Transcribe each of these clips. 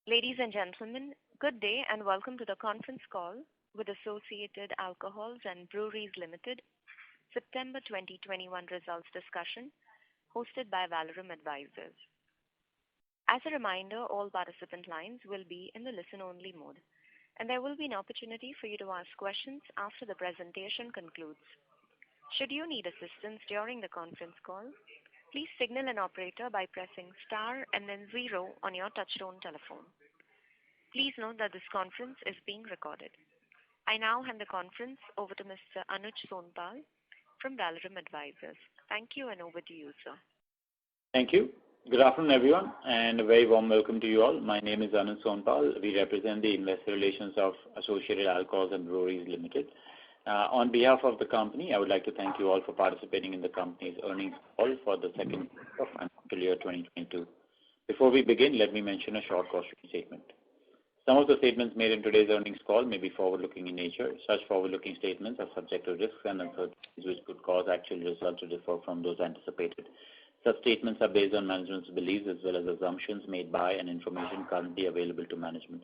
Ladies and gentlemen, good day and welcome to the conference call with Associated Alcohols and Breweries Limited, September 2021 results discussion, hosted by Valorum Advisors. As a reminder, all participant lines will be in the listen-only mode, and there will be an opportunity for you to ask questions after the presentation concludes. Should you need assistance during the conference call, please signal an operator by pressing star and then zero on your touchtone telephone. Please note that this conference is being recorded. I now hand the conference over to Mr. Anuj Sonpal from Valorum Advisors. Thank you, and over to you, sir. Thank you. Good afternoon, everyone, and a very warm welcome to you all. My name is Anuj Sonpal. We represent the investor relations of Associated Alcohols and Breweries Limited. On behalf of the company, I would like to thank you all for participating in the company's earnings call for the second quarter of financial year 2022. Before we begin, let me mention a short cautionary statement. Some of the statements made in today's earnings call may be forward-looking in nature. Such forward-looking statements are subject to risks and uncertainties which could cause actual results to differ from those anticipated. Such statements are based on management's beliefs as well as assumptions made by and information currently available to management.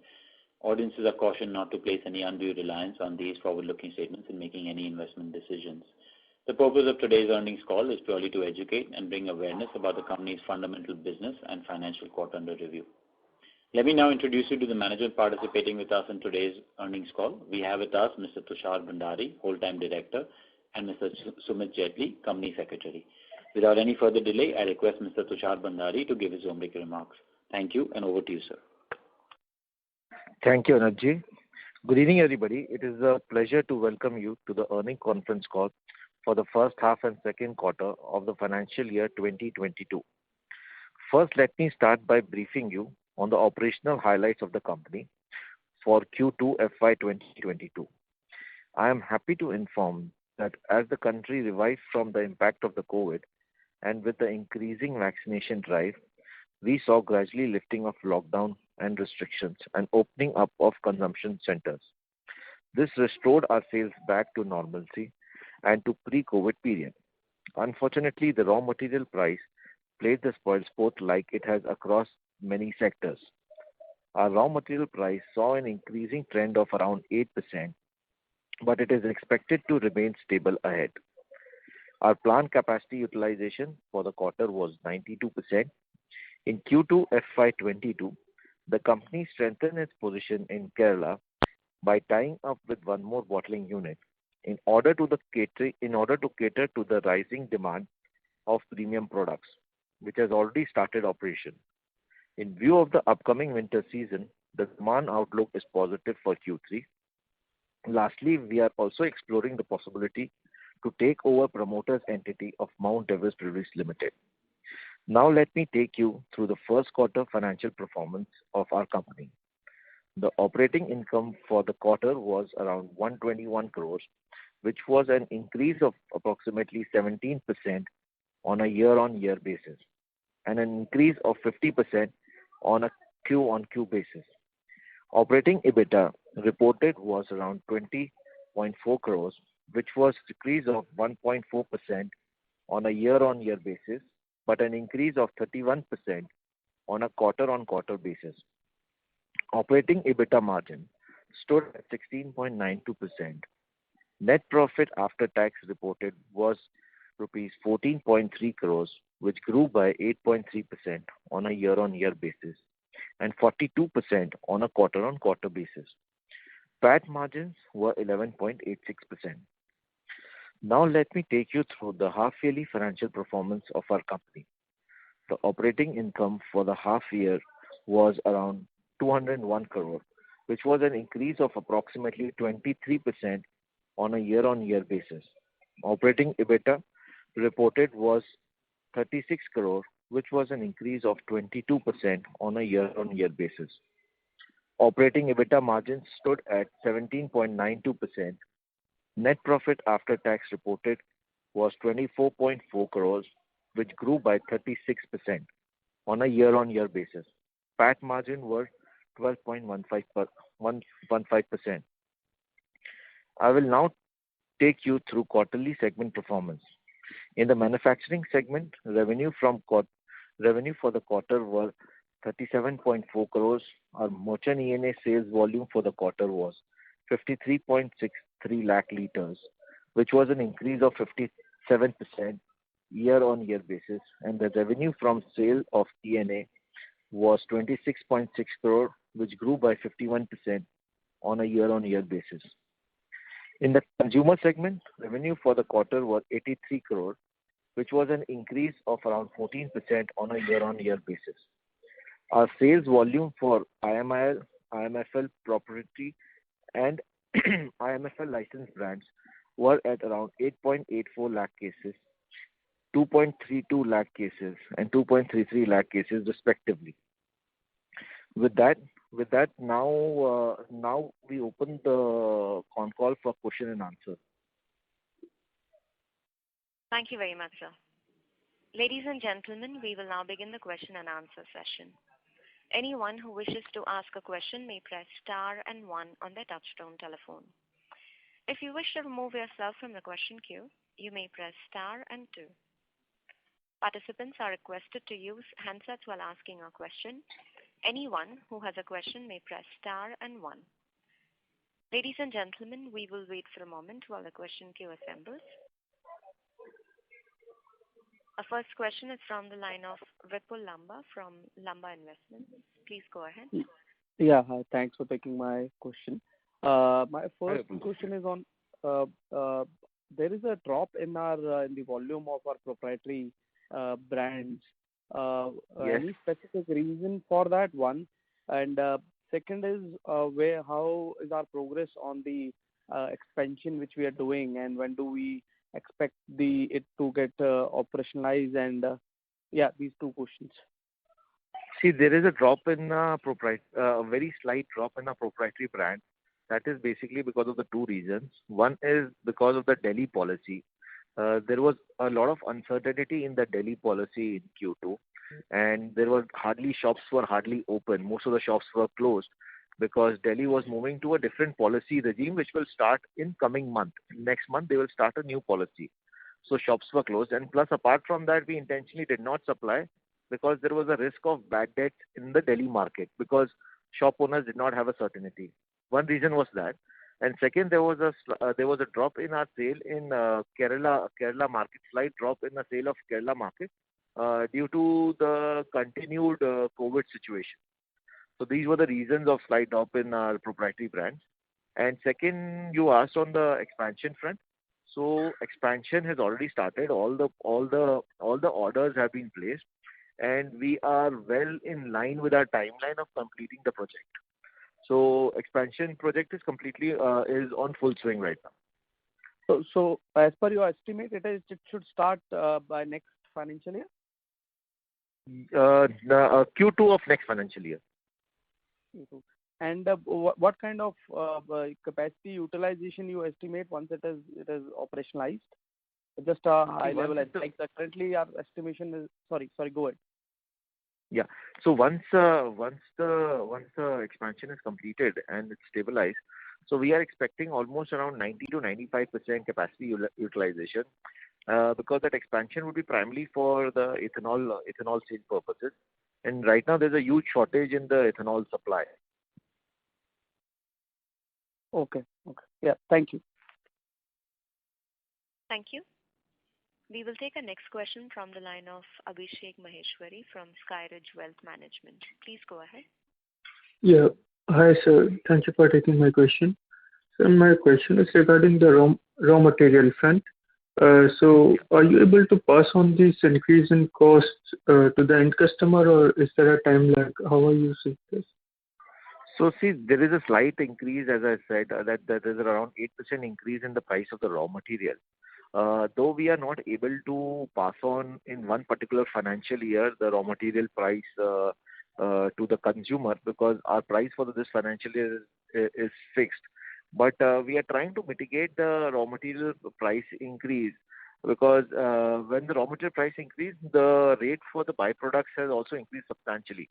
Audiences are cautioned not to place any undue reliance on these forward-looking statements in making any investment decisions. The purpose of today's earnings call is purely to educate and bring awareness about the company's fundamental business and financial quarter under review. Let me now introduce you to the management participating with us in today's earnings call. We have with us Mr. Tushar Bhandari, Whole-Time Director, and Mr. Sumit Jetli, Company Secretary. Without any further delay, I request Mr. Tushar Bhandari to give his opening remarks. Thank you, and over to you, sir. Thank you, Anujji. Good evening, everybody. It is a pleasure to welcome you to the earnings conference call for the first half and second quarter of the financial year 2022. First, let me start by briefing you on the operational highlights of the company for Q2 FY 2022. I am happy to inform that as the country revives from the impact of the COVID and with the increasing vaccination drive, we saw gradually lifting of lockdown and restrictions and opening up of consumption centers. This restored our sales back to normalcy and to pre-COVID period. Unfortunately, the raw material price played the spoilsport like it has across many sectors. Our raw material price saw an increasing trend of around 8%, but it is expected to remain stable ahead. Our plant capacity utilization for the quarter was 92%. In Q2 FY 2022, the company strengthened its position in Kerala by tying up with one more bottling unit in order to cater to the rising demand of premium products, which has already started operation. In view of the upcoming winter season, the demand outlook is positive for Q3. Lastly, we are also exploring the possibility to take over promoter's entity of Mount Everest Breweries Limited. Now let me take you through the first quarter financial performance of our company. The operating income for the quarter was around 121 crores, which was an increase of approximately 17% on a year-on-year basis and an increase of 50% on a Q-on-Q basis. Operating EBITDA reported was around 20.4 crores, which was a decrease of 1.4% on a year-on-year basis, but an increase of 31% on a quarter-on-quarter basis. Operating EBITDA margin stood at 16.92%. Net profit after tax reported was rupees 14.3 crores, which grew by 8.3% on a year-on-year basis and 42% on a quarter-on-quarter basis. PAT margins were 11.86%. Now let me take you through the half-yearly financial performance of our company. The operating income for the half year was around 201 crore, which was an increase of approximately 23% on a year-on-year basis. Operating EBITDA reported was 36 crore, which was an increase of 22% on a year-on-year basis. Operating EBITDA margin stood at 17.92%. Net profit after tax reported was 24.4 crores, which grew by 36% on a year-on-year basis. PAT margin were 12.15%. I will now take you through quarterly segment performance. In the manufacturing segment, revenue for the quarter were 37.4 crores. Our merchant ENA sales volume for the quarter was 53.63 lakh liters, which was an increase of 57% year-on-year basis, and the revenue from sale of ENA was 26.6 crore, which grew by 51% on a year-on-year basis. In the consumer segment, revenue for the quarter was 83 crore, which was an increase of around 14% on a year-on-year basis. Our sales volume for IMIL, IMFL proprietary and IMFL licensed brands were at around 8.84 lakh cases, 2.32 lakh cases and 2.33 lakh cases respectively. With that, now we open the con call for question and answer. Thank you very much, sir. Ladies and gentlemen, we will now begin the question and answer session. Anyone who wishes to ask a question may press star and 1 on their touchtone telephone. If you wish to remove yourself from the question queue, you may press star and 2. Participants are requested to use handsets while asking a question. Anyone who has a question may press star and 1. Ladies and gentlemen, we will wait for a moment while the question queue assembles. Our first question is from the line of Vipul Lamba from Lamba Investments. Please go ahead. Yeah, hi. Thanks for taking my question. My first question is on there is a drop in the volume of our proprietary brands. Yes. Any specific reason for that, one? And second is how is our progress on the expansion which we are doing, and when do we expect it to get operationalized? And these two questions. See, there is a drop in a very slight drop in a proprietary brand. That is basically because of the two reasons. One is because of the Delhi policy. There was a lot of uncertainty in the Delhi policy in Q2, and shops were hardly open. Most of the shops were closed because Delhi was moving to a different policy regime, which will start in coming month. Next month, they will start a new policy. So shops were closed. And plus, apart from that, we intentionally did not supply because there was a risk of bad debt in the Delhi market because shop owners did not have a certainty. One reason was that. And second, there was a drop in our sale in Kerala market, slight drop in the sale of Kerala market due to the continued COVID situation. So these were the reasons of slight drop in our proprietary brands. And second, you asked on the expansion front. So expansion has already started. All the orders have been placed, and we are well in line with our timeline of completing the project. So expansion project is completely is on full swing right now. So as per your estimate, it should start by next financial year? The Q2 of next financial year. Q2. And what kind of capacity utilization you estimate once it is operationalized? Just a high level. Like currently our estimation is sorry, go ahead. Yeah. So once the expansion is completed and it's stabilized, so we are expecting almost around 90 to 95% capacity utilization, because that expansion would be primarily for the ethanol sale purposes. And right now there's a huge shortage in the ethanol supply. Okay. Yeah. Thank you. Thank you. We will take a next question from the line of Abhishek Maheshwari from Skyridge Wealth Management. Please go ahead. Yeah. Hi, sir. Thank you for taking my question. So my question is regarding the raw material front. So are you able to pass on this increase in costs to the end customer, or is there a time lag? How are you seeing this? So see, there is a slight increase, as I said, that there is around 8% increase in the price of the raw material. Though we are not able to pass on in one particular financial year the raw material price to the consumer, because our price for this financial year is fixed. But we are trying to mitigate the raw material price increase, because when the raw material price increase, the rate for the byproducts has also increased substantially.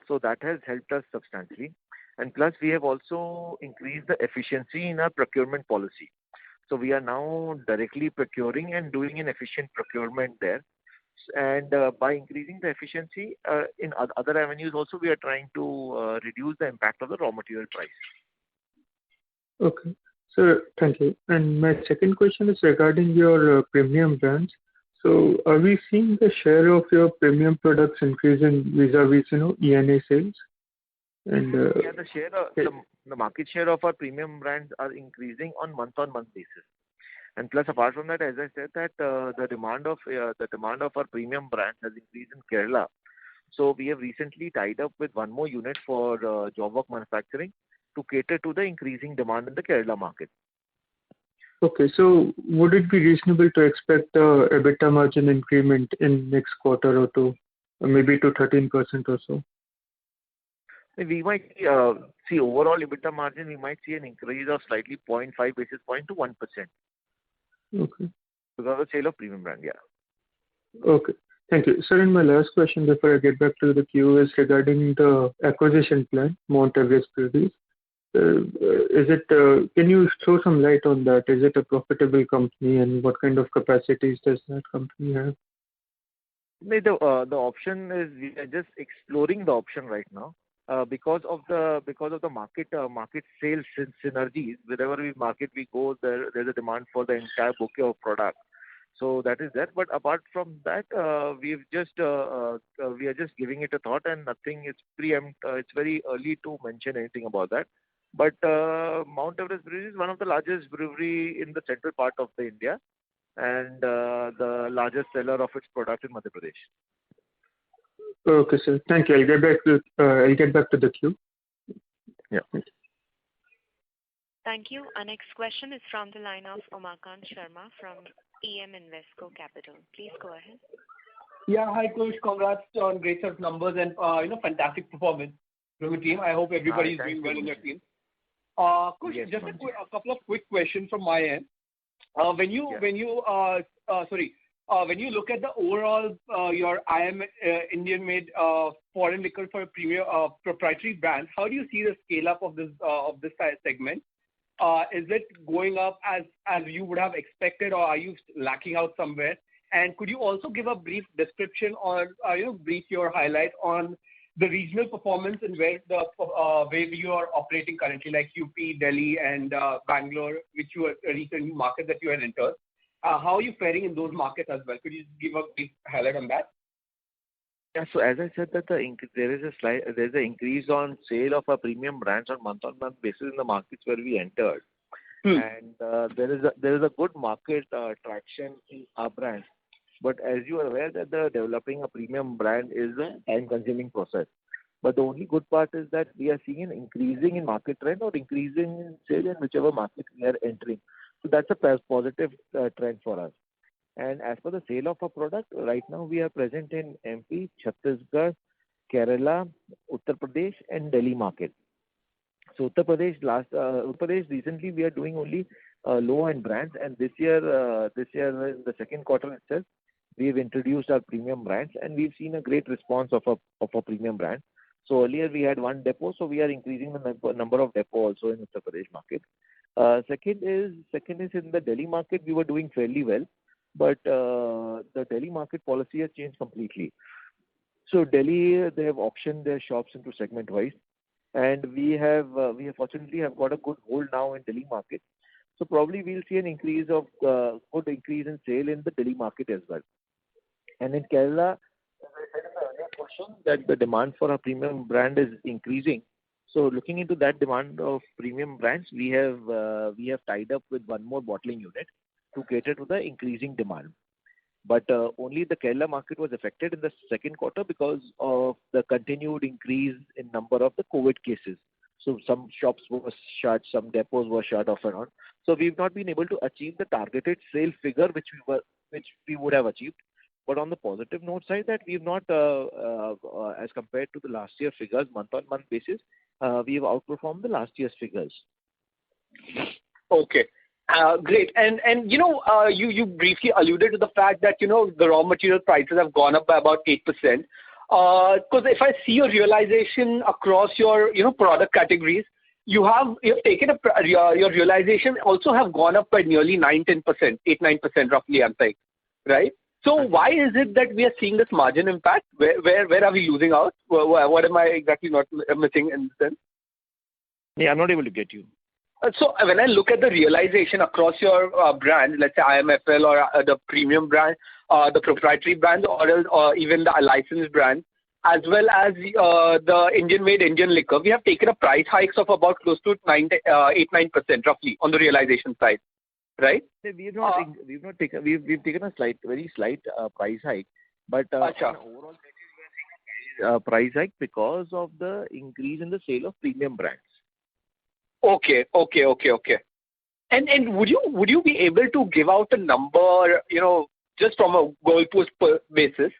So that has helped us substantially. And plus, we have also increased the efficiency in our procurement policy. So we are now directly procuring and doing an efficient procurement there. and by increasing the efficiency in other avenues also, we are trying to reduce the impact of the raw material price. Okay. So thank you. And my second question is regarding your premium brands. So are we seeing the share of your premium products increasing vis-a-vis, ENA sales? And Yeah, the market share of our premium brands are increasing on month-on-month basis. And plus, apart from that, as I said, that the demand of our premium brands has increased in Kerala. So we have recently tied up with one more unit for job work manufacturing to cater to the increasing demand in the Kerala market. okay, so would it be reasonable to expect EBITDA margin increment in next quarter or two, or maybe to 13% or so? We might see overall EBITDA margin, we might see an increase of slightly 0.5 basis point to 1%. Okay. Because of the sale of premium brand, yeah. Okay. Thank you. Sir, and my last question before I get back to the queue is regarding the acquisition plan, Mount Everest Breweries. Can you throw some light on that? Is it a profitable company, and what kind of capacities does that company have? The option is, we are just exploring the option right now. Because of the market sales synergies, wherever we go, there's a demand for the entire bouquet of product. So that is that. But apart from that, we are just giving it a thought, and nothing is it's very early to mention anything about that. But Mount Everest Brewery is one of the largest brewery in the central part of the India, and the largest seller of its product in Madhya Pradesh. Okay, sir. Thank you. I'll get back to the queue. Yeah. Thank you. Our next question is from the line of Umakant Sharma from EM Invesco Capital. Please go ahead. Yeah, hi Kush. Congrats on great set of numbers and fantastic performance from the team. I hope everybody is doing well in your team. Kush, yes, just a couple of quick questions from my end. When you look at the overall your IM Indian-made foreign liquor for premium proprietary brands, how do you see the scale up of this segment? Is it going up as you would have expected, or are you lacking out somewhere? And could you also give a brief description or brief your highlight on the regional performance and where you are operating currently, like UP, Delhi, and Bangalore, which you are recent market that you had entered? How are you faring in those markets as well? Could you give a brief highlight on that? Yeah, so as I said, that there's an increase on sale of our premium brands on month-on-month basis in the markets where we entered, and there is a good market traction in our brands. But as you are aware that developing a premium brand is a time-consuming process. But the only good part is that we are seeing an increasing in market trend or increasing in sale in whichever market we are entering. So that's a positive trend for us. And as for the sale of a product, right now we are present in MP, Chhattisgarh, Kerala, Uttar Pradesh, and Delhi market. So Uttar Pradesh recently we are doing only low-end brands, and this year in the second quarter itself, we've introduced our premium brands, and we've seen a great response of a premium brand. So earlier we had one depot, so we are increasing the number of depot also in Uttar Pradesh market. Second is in the Delhi market we were doing fairly well, but the Delhi market policy has changed completely. So Delhi, they have auctioned their shops into segment wise, and we have fortunately have got a good hold now in Delhi market. So probably we'll see an increase of good increase in sale in the Delhi market as well. And in Kerala, as I said in the earlier question, that the demand for a premium brand is increasing. So looking into that demand of premium brands, we have tied up with one more bottling unit to cater to the increasing demand. But only the Kerala market was affected in the second quarter because of the continued increase in number of the COVID cases. So some shops were shut, some depots were shut off and on. So we've not been able to achieve the targeted sale figure which we would have achieved. But on the positive note side, that we've not, as compared to the last year figures, month-on-month basis, we have outperformed the last year's figures. Okay. Great. And you briefly alluded to the fact that, the raw material prices have gone up by about 8%. Because if I see your realization across your, product categories, you've taken your realization also have gone up by nearly 9-10%, 8-9% roughly, I'm saying, right? So why is it that we are seeing this margin impact? Where are we losing out? What am I exactly not missing in this sense? Yeah, I'm not able to get you. So when I look at the realization across your brand, let's say IMFL or the premium brand, the proprietary brand, or even the licensed brand, as well as the Indian-made Indian liquor, we have taken a price hikes of about close to 8-9% roughly on the realization side, right? We've taken a very slight price hike, but on an overall basis, we are seeing a price hike because of the increase in the sale of premium brands. Okay. And would you be able to give out a number, just from a goalpost basis?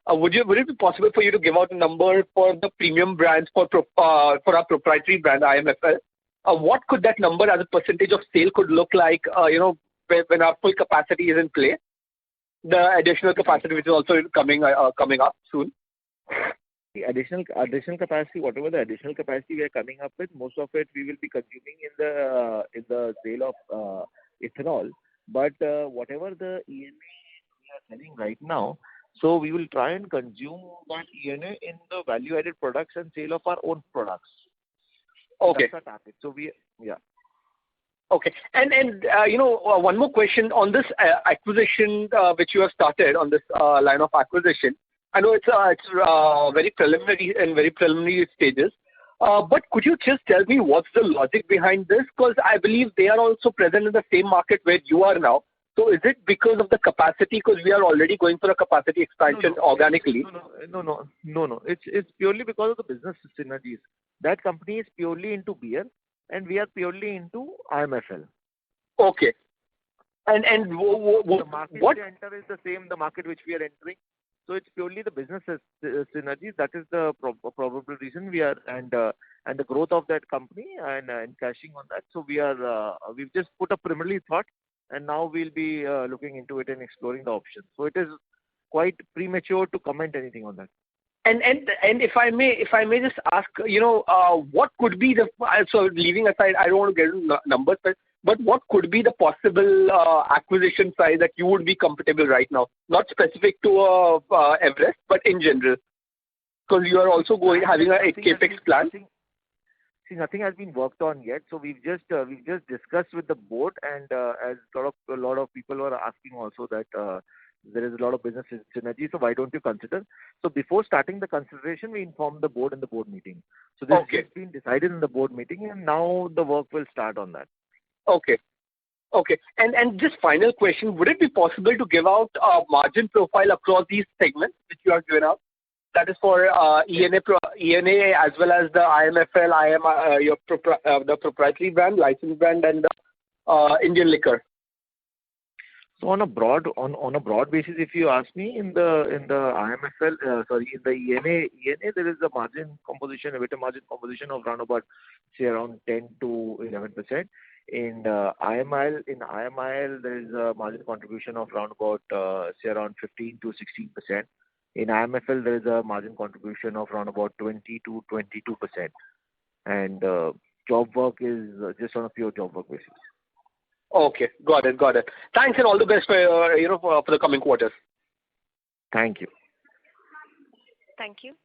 Would it be possible for you to give out a number for the premium brands for our proprietary brand IMFL? What could that number as a percentage of sale could look like? When our full capacity is in play, the additional capacity which is also coming up soon. The additional capacity, whatever the additional capacity we are coming up with, most of it we will be consuming in the sale of ethanol. But whatever the ENA we are selling right now, so we will try and consume that ENA in the value-added products and sale of our own products. Okay. That's our target. So Okay. And one more question on this acquisition which you have started on this line of acquisition. I know it's very preliminary stages. But could you just tell me what's the logic behind this? Because I believe they are also present in the same market where you are now. So is it because of the capacity? Because we are already going for a capacity expansion organically. No. It's purely because of the business synergies. That company is purely into beer, and we are purely into IMFL. Okay. And the market we enter is the same, the market which we are entering. So it's purely the business synergies. That is the probable reason we are, and the growth of that company and cashing on that. So we've just put a preliminary thought, and now we'll be looking into it and exploring the options. So it is quite premature to comment anything on that. And if I may just ask, what could be so leaving aside, I don't want to get into numbers, but what could be the possible acquisition size that you would be comfortable right now? Not specific to Everest, but in general, because you are also having a capex plan. See, nothing has been worked on yet. So we've just discussed with the board, and as a lot of people are asking also that there is a lot of business synergy. So why don't you consider? So before starting the consideration, we informed the board in the board meeting. So this has been decided in the board meeting, and now the work will start on that. Okay. And just final question, would it be possible to give out a margin profile across these segments which you have given out? That is for ENA as well as the IMFL, the proprietary brand, licensed brand, and the Indian liquor. So on a broad basis, if you ask me, in the IMFL, in the ENA, there is a margin composition, a better margin composition of around 10 to 11%. In IMIL, there is a margin contribution of around 15 to 16%. In IMFL, there is a margin contribution of around 20 to 22%. And job work is just on a pure job work basis. Okay, got it. Thanks, and all the best for the coming quarters. Thank you. Thank you.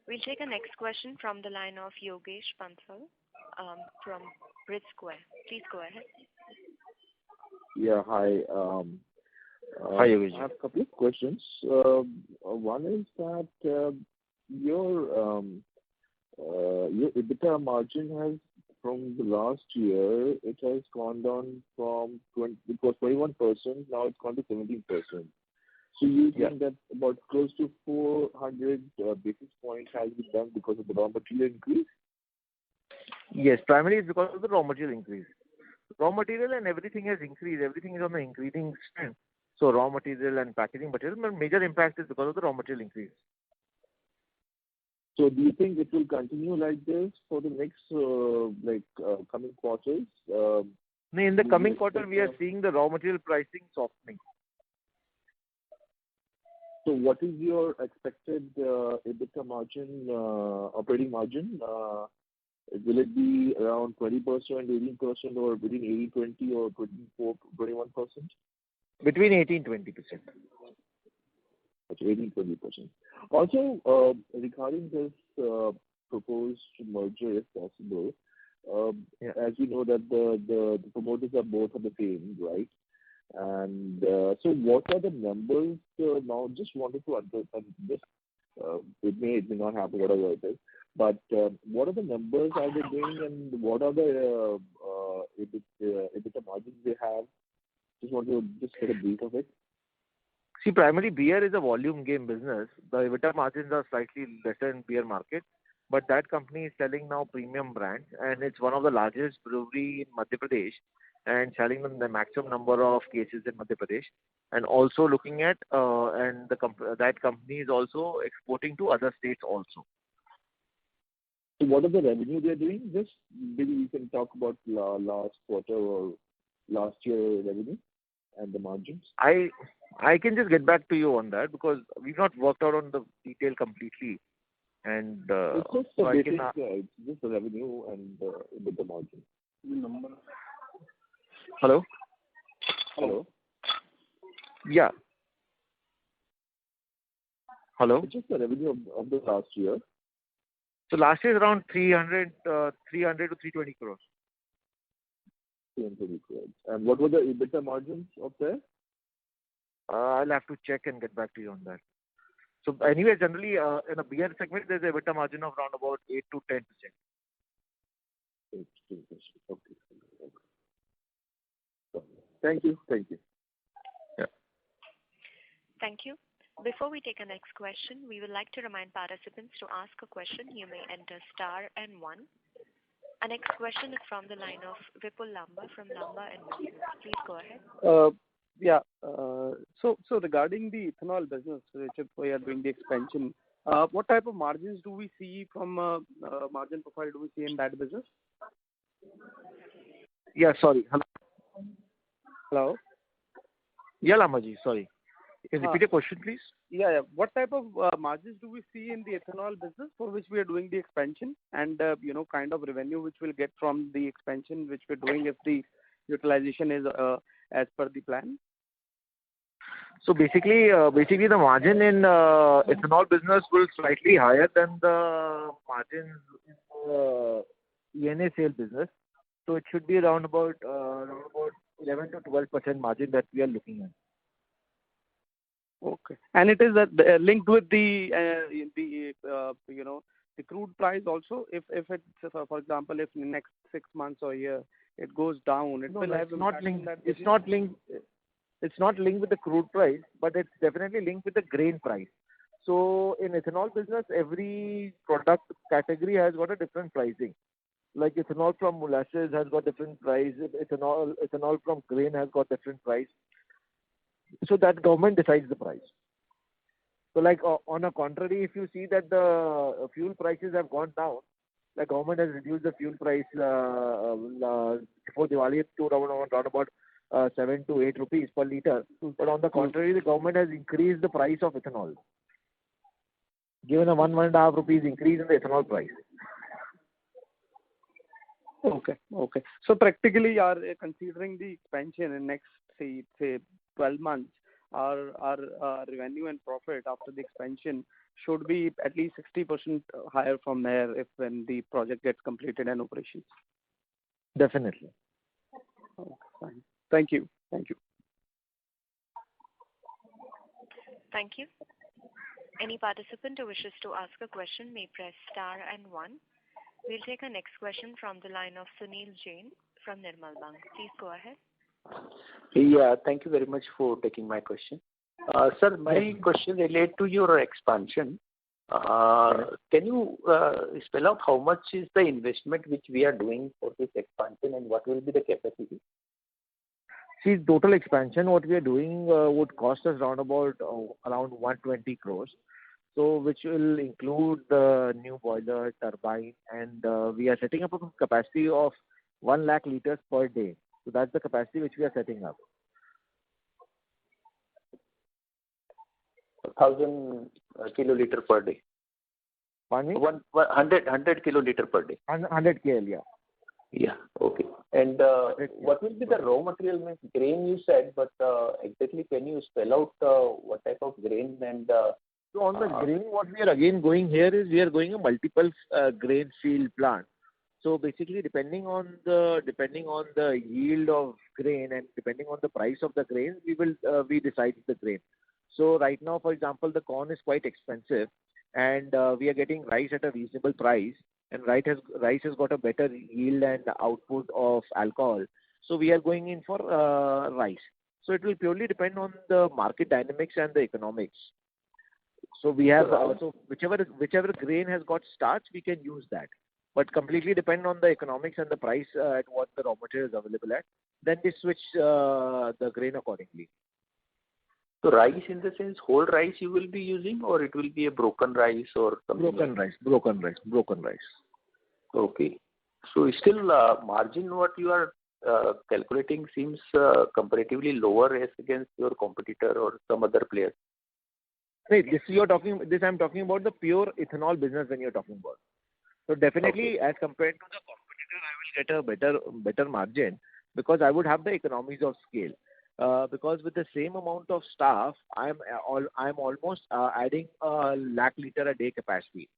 We'll take a next question from the line of Yogesh Bansal from Bridge Square. Please go ahead. Yeah, hi. Hi, Yogesh. I have a couple of questions. One is that your EBITDA margin has, from the last year, it has gone down from it was 21%, now it's gone to 17%. So you think that about close to 400 basis points has been done because of the raw material increase? Yes, primarily it's because of the raw material increase. Raw material and everything has increased. Everything is on the increasing trend. So raw material and packaging material, but major impact is because of the raw material increase. So do you think it will continue like this for the next coming quarters? In the coming quarter, we are seeing the raw material pricing softening. So what is your expected EBITDA margin, operating margin? Will it be around 20%, 18%, or between 80-20 or 24-21%? Between 18-20%. That's 18-20%. Also, regarding this proposed merger, if possible, as you know that the promoters are both of the same, right? And so what are the numbers now? Just wanted to understand this. It may not happen, whatever it is. But what are the numbers are they doing, and what are the EBITDA margins they have? Just want to get a brief of it. See, primarily beer is a volume game business. The EBITDA margins are slightly lesser in beer market, but that company is selling now premium brands, and it's one of the largest brewery in Madhya Pradesh, and selling them the maximum number of cases in Madhya Pradesh, and also looking at that company is also exporting to other states also. So what are the revenue they're doing? Just maybe you can talk about last quarter or last year revenue and the margins. I can just get back to you on that because we've not worked out on the detail completely. And it's just so the basic, it's just the revenue and the margin. Number. Hello? Hello? Yeah. Hello? It's just the revenue of the last year. So last year is around 300 to 320 crores. 320 crores. And what were the EBITDA margins of there? I'll have to check and get back to you on that. So anyway, generally in a beer segment, there's a EBITDA margin of around about 8 to 10%. 8 to 10%. Okay. Thank you. Yeah. Thank you. Before we take our next question, we would like to remind participants to ask a question. You may enter star and 1. Our next question is from the line of Vipul Lamba from Lamba Investments. Please go ahead. So regarding the ethanol business, which we are doing the expansion, what type of margins do we see from margin profile do we see in that business? Yeah, sorry. Hello? Yeah, Lamaji, sorry. Can you repeat your question, please? Yeah. What type of margins do we see in the ethanol business for which we are doing the expansion, and kind of revenue which we'll get from the expansion which we're doing if the utilization is as per the plan? So basically the margin in ethanol business will slightly higher than the margins in ENA sale business. So it should be around about 11 to 12% margin that we are looking at. Okay. And it is linked with the crude price also. If it's for example, if in the next 6 months or a year it goes down, it will have not linked. It's not linked with the crude price, but it's definitely linked with the grain price. So in ethanol business, every product category has got a different pricing. Like ethanol from molasses has got different price. Ethanol from grain has got different price. So that government decides the price. So like on a contrary, if you see that the fuel prices have gone down, the government has reduced the fuel price before Diwali to around about 7 to 8 rupees per liter. But on the contrary, the government has increased the price of ethanol, given a 1.5 rupees increase in the ethanol price. Okay. So practically, you are considering the expansion in next say 12 months. Our revenue and profit after the expansion should be at least 60% higher from there when the project gets completed and operations. Definitely. Okay, fine. Thank you. Thank you. Any participant who wishes to ask a question may press star and 1. We'll take our next question from the line of Sunil Jain from Nirmal Bang. Please go ahead. Yeah, thank you very much for taking my question. Sir, my question relates to your expansion. Can you spell out how much is the investment which we are doing for this expansion and what will be the capacity? See, total expansion, what we are doing would cost us around 120 crores. So which will include the new boiler, turbine, and we are setting up a capacity of 1 lakh liters per day. So that's the capacity which we are setting up. 1,000 kiloliter per day. Pardon me? 100 kiloliter per day. 100 KL, yeah. Yeah. Okay. And what will be the raw material? Means grain you said, but exactly can you spell out what type of grain and So on the grain, what we are again going here is we are going a multiple grain field plant. So basically, depending on the yield of grain and depending on the price of the grain, we decide the grain. So right now, for example, the corn is quite expensive, and we are getting rice at a reasonable price, and rice has got a better yield and output of alcohol. So we are going in for rice. So it will purely depend on the market dynamics and the economics. So we have so whichever grain has got starch, we can use that. But completely depend on the economics and the price at what the raw material is available at. Then we switch the grain accordingly. so rice in the sense whole rice you will be using, or it will be a broken rice or something? Broken rice. Okay. So still margin what you are calculating seems comparatively lower as against your competitor or some other player. Right. I'm talking about the pure ethanol business when you're talking about. So definitely, as compared to the competitor, I will get a better margin because I would have the economies of scale. Because with the same amount of staff, I'm almost adding a lakh liter a day capacity.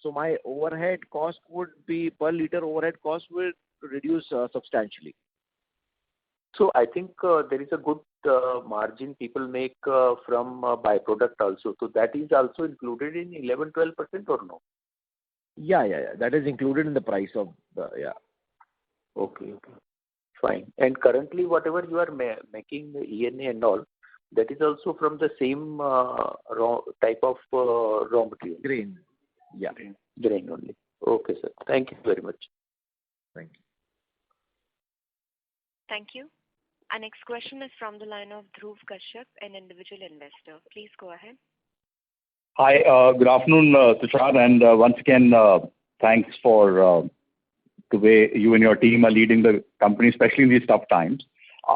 So my overhead cost would be per liter overhead cost will reduce substantially. So I think there is a good margin people make from byproduct also. So that is also included in 11-12% or no? Yeah. That is included in the price of the Okay. Fine. And currently, whatever you are making ENA and all, that is also from the same raw type of raw material. Grain. Yeah. Grain only. Okay, sir. Thank you very much. Thank you. Thank you. Our next question is from the line of Dhruv Kashyap, an individual investor. Please go ahead. Hi, good afternoon, Tushar, and once again, thanks for the way you and your team are leading the company, especially in these tough times.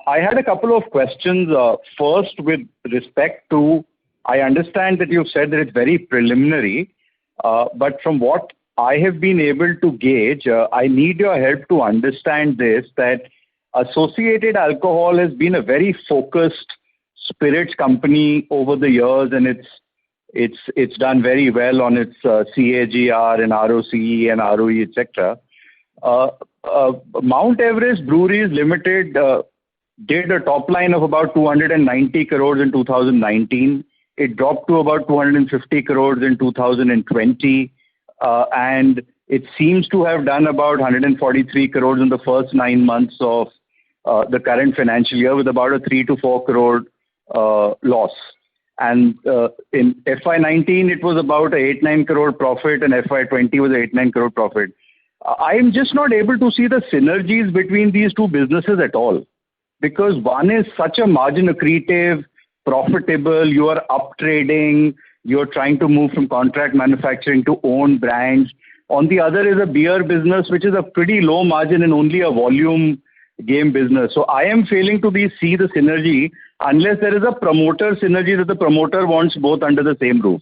I had a couple of questions. First, with respect to, I understand that you've said that it's very preliminary, but from what I have been able to gauge, I need your help to understand this, that Associated Alcohol has been a very focused spirits company over the years, and it's done very well on its CAGR and ROCE and ROE, etc. Mount Everest Breweries Limited did a top line of about 290 crores in 2019. It dropped to about 250 crores in 2020, and it seems to have done about 143 crores in the first 9 months of the current financial year, with about a 3 to 4 crore loss. And in FY19, it was about a 8-9 crore profit, and FY20 was a 8-9 crore profit. I am just not able to see the synergies between these two businesses at all, because one is such a margin accretive, profitable, you are up trading, you're trying to move from contract manufacturing to own brands. On the other is a beer business, which is a pretty low margin and only a volume game business. So I am failing to see the synergy unless there is a promoter synergy, that the promoter wants both under the same roof.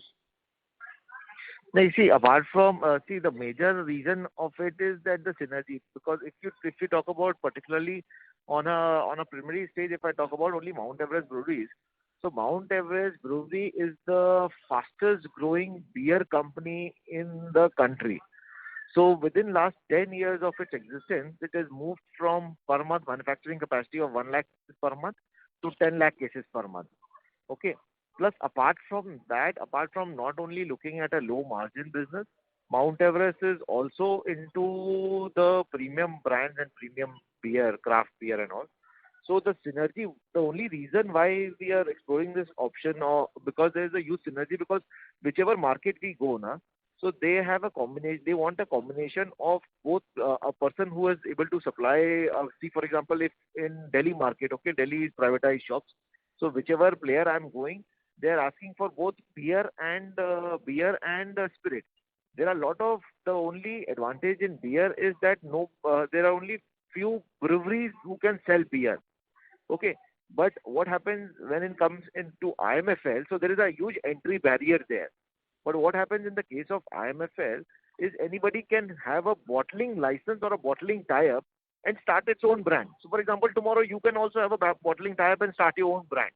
Now, you see, apart from the major reason of it is that the synergy, because if you talk about particularly on a preliminary stage, if I talk about only Mount Everest Breweries, so Mount Everest Brewery is the fastest growing beer company in the country. So within last 10 years of its existence, it has moved from per month manufacturing capacity of 1 lakh cases per month to 10 lakh cases per month. Okay. Plus, apart from not only looking at a low margin business, Mount Everest is also into the premium brands and premium beer, craft beer and all. So the synergy, the only reason why we are exploring this option, or because there is a huge synergy, because whichever market we go na, so they have a combination. They want a combination of both a person who is able to supply. See, for example, if in Delhi market, okay, Delhi is privatized shops. So whichever player I'm going, they are asking for both beer and spirit. There are a lot of, the only advantage in beer is that there are only few breweries who can sell beer. Okay, but what happens when it comes into IMFL? So there is a huge entry barrier there. But what happens in the case of IMFL is anybody can have a bottling license or a bottling tie-up and start its own brand. So for example, tomorrow you can also have a bottling tie-up and start your own brand.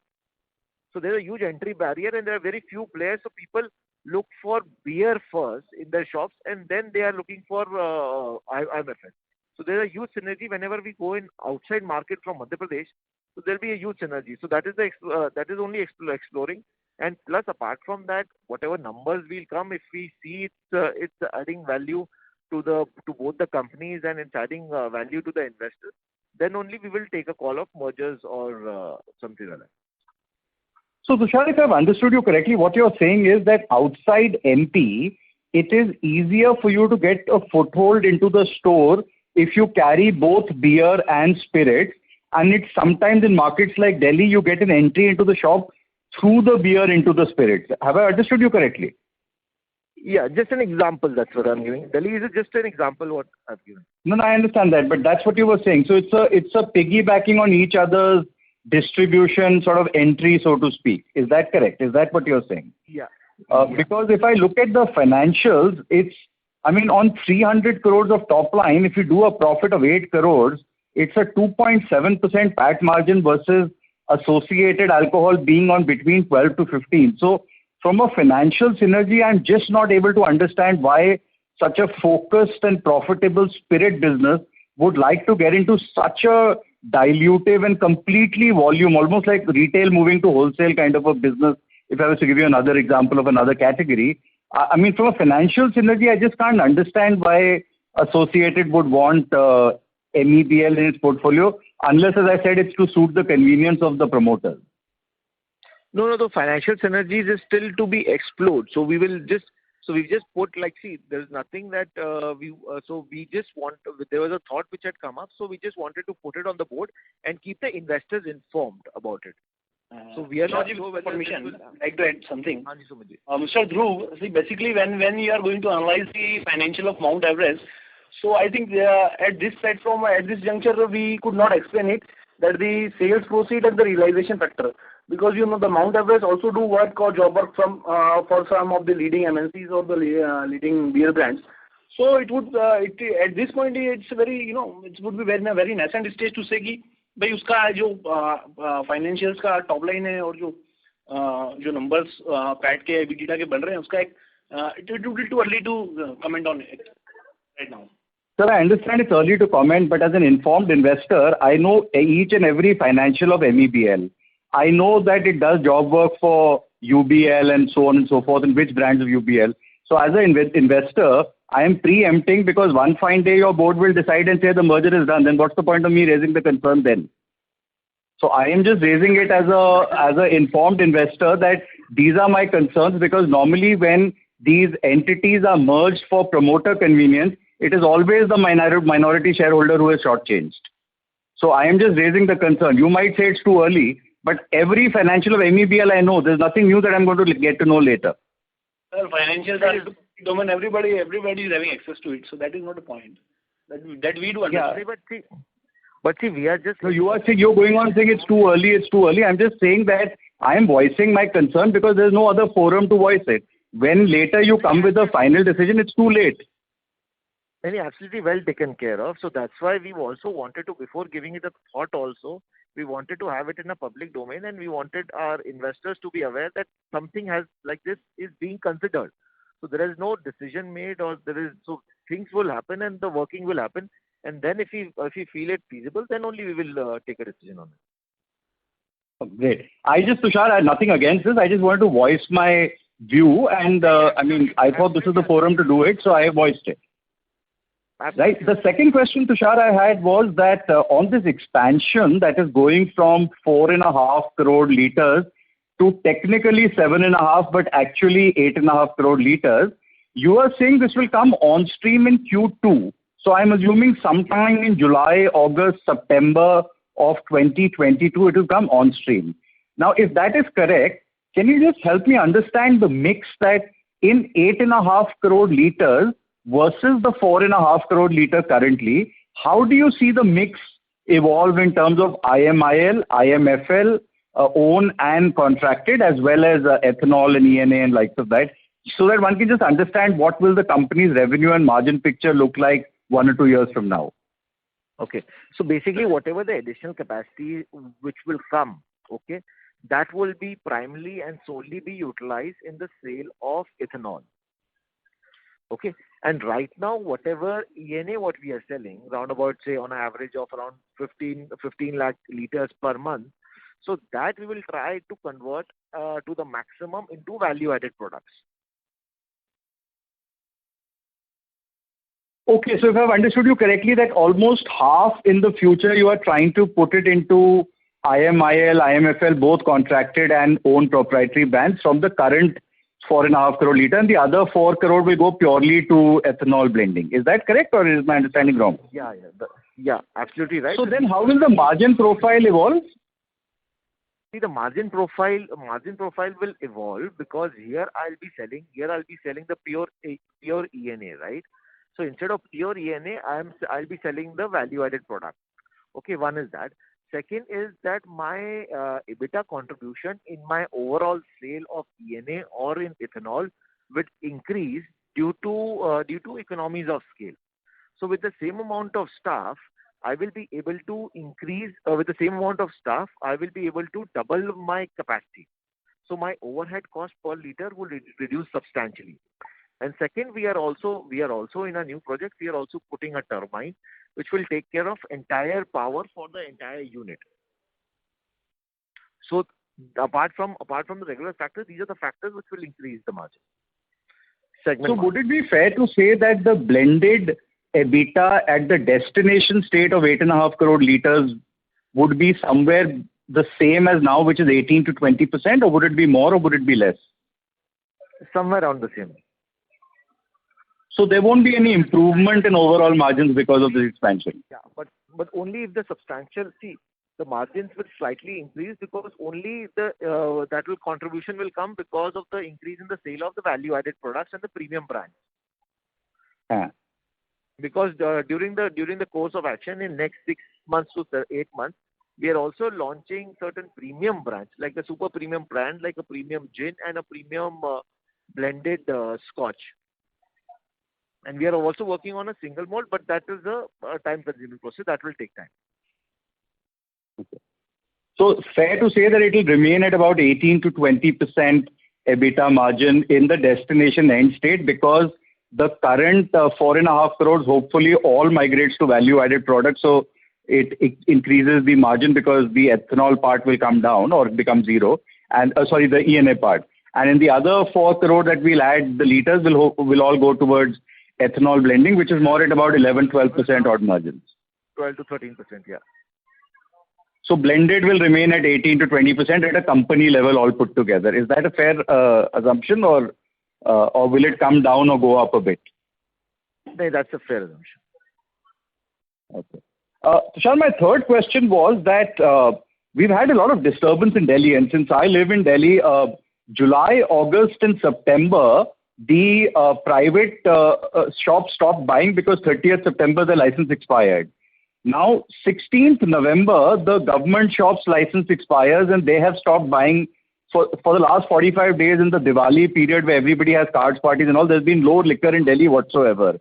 So there's a huge entry barrier and there are very few players. So people look for beer first in their shops and then they are looking for IMFL. So there's a huge synergy whenever we go in outside market from Madhya Pradesh. So there'll be a huge synergy. So that is only exploring. And plus, apart from that, whatever numbers will come, if we see it's adding value to both the companies and it's adding value to the investors, then only we will take a call of mergers or something like that. So Tushar, if I've understood you correctly, what you're saying is that outside MP, it is easier for you to get a foothold into the store if you carry both beer and spirits. And it's sometimes in markets like Delhi, you get an entry into the shop through the beer into the spirits. Have I understood you correctly? Yeah, just an example, that's what I'm giving. Delhi is just an example what I've given. No, I understand that, but that's what you were saying. So it's a piggybacking on each other's distribution sort of entry, so to speak. Is that correct? Is that what you're saying? Yeah. Because if I look at the financials, on 300 crores of top line, if you do a profit of 8 crores, it's a 2.7% PAT margin versus associated alcohol being on between 12 to 15. So from a financial synergy, I'm just not able to understand why such a focused and profitable spirit business would like to get into such a dilutive and completely volume, almost like retail moving to wholesale kind of a business. If I was to give you another example of another category, from a financial synergy, I just can't understand why Associated would want MEBL in its portfolio, unless, as I said, it's to suit the convenience of the promoters. No, the financial synergies is still to be explored. So we just put there's nothing that we just want, there was a thought which had come up, so we just wanted to put it on the board and keep the investors informed about it. So we are not sure whether permission. I'd like to add something. Mr. Dhruv, see, basically when you are going to analyze the financial of Mount Everest, so I think at this platform, at this juncture, we could not explain it that the sales proceed and the realization factor. Because the Mount Everest also do work or job work for some of the leading MNCs or the leading beer brands. So it would at this point it's very it would be very very nascent stage to say कि भाई उसका जो financials का top line है और जो numbers PAT के EBITDA के बन रहे हैं उसका it would be too early to comment on it right now. Sir, I understand it's early to comment, but as an informed investor, I know each and every financial of MEBL. I know that it does job work for UBL and so on and so forth, and which brands of UBL. So as an investor, I am preempting because one fine day your board will decide and say the merger is done. Then what's the point of me raising the concern then? So I am just raising it as an informed investor that these are my concerns, because normally when these entities are merged for promoter convenience, it is always the minority shareholder who is shortchanged. So I am just raising the concern. You might say it's too early, but every financial of MEBL I know. There's nothing new that I'm going to get to know later. Sir, financials are domain. Everybody is having access to it. So that is not a point. That we do understand. Yeah, but see, we are just... So you're going on saying it's too early. I'm just saying that I am voicing my concern because there's no other forum to voice it. When later you come with a final decision, it's too late. Absolutely well taken care of. So that's why we also wanted to, before giving it a thought also, we wanted to have it in a public domain, and we wanted our investors to be aware that something like this is being considered. So there is no decision made, so things will happen and the working will happen. And then if we feel it feasible, then only we will take a decision on it. Great. Tushar, I had nothing against this. I just wanted to voice my view, and I thought this is the forum to do it, so I voiced it. Right. The second question, Tushar, I had was that on this expansion that is going from 4.5 crore liters to technically 7.5, but actually 8.5 crore liters, you are saying this will come on stream in Q2. So I'm assuming sometime in July, August, September of 2022, it will come on stream. Now, if that is correct, can you just help me understand the mix that in 8.5 crore liters versus the 4.5 crore liter currently, how do you see the mix evolve in terms of IMIL, IMFL, own and contracted, as well as ethanol and ENA and likes of that, so that one can just understand what will the company's revenue and margin picture look like 1 or 2 years from now? Okay. So basically, whatever the additional capacity which will come, okay, that will be primarily and solely be utilized in the sale of ethanol. Okay. And right now, whatever ENA what we are selling, round about say on an average of around 15 lakh liters per month. So that we will try to convert to the maximum into value-added products. Okay, so if I've understood you correctly, that almost half in the future you are trying to put it into IMIL, IMFL, both contracted and own proprietary brands from the current 4.5 crore liter, and the other 4 crore will go purely to ethanol blending. Is that correct, or is my understanding wrong? Yeah, absolutely right. So then how will the margin profile evolve? See, the margin profile will evolve because here I'll be selling the pure ENA, right? So instead of pure ENA, I'll be selling the value-added product. Okay, one is that. Second is that my EBITDA contribution in my overall sale of ENA or in ethanol would increase due to economies of scale. So with the same amount of staff, I will be able to increase with the same amount of staff, I will be able to double my capacity. So my overhead cost per liter will reduce substantially. And second, we are also in a new project. We are also putting a turbine which will take care of entire power for the entire unit. So apart from the regular factors, these are the factors which will increase the margin. So would it be fair to say that the blended EBITDA at the destination state of 8.5 crore liters would be somewhere the same as now, which is 18 to 20%, or would it be more, or would it be less? Somewhere around the same. So there won't be any improvement in overall margins because of this expansion. Yeah, but only if the the margins will slightly increase because only that contribution will come because of the increase in the sale of the value-added products and the premium brands. Yeah. Because during the course of action in next 6 months to 8 months, we are also launching certain premium brands like the super premium brand, like a premium gin and a premium blended scotch. And we are also working on a single malt, but that is a time-consuming process. That will take time. Okay. So fair to say that it will remain at about 18 to 20% EBITDA margin in the destination end state because the current 4.5 crores hopefully all migrates to value-added products. So it increases the margin because the ethanol part will come down or become zero. And the ENA part. And in the other 4 crore that we'll add, the liters will all go towards ethanol blending, which is more at about 11-12% odd margins. 12 to 13%, yeah. So blended will remain at 18 to 20% at a company level all put together. Is that a fair assumption, or will it come down or go up a bit? No, that's a fair assumption. Okay. Tushar, my third question was that we've had a lot of disturbance in Delhi, and since I live in Delhi, July, August, and September, the private shops stopped buying because 30th September the license expired. Now, 16th November, the government shop's license expires and they have stopped buying for the last 45 days in the Diwali period where everybody has cards, parties and all. There's been no liquor in Delhi whatsoever.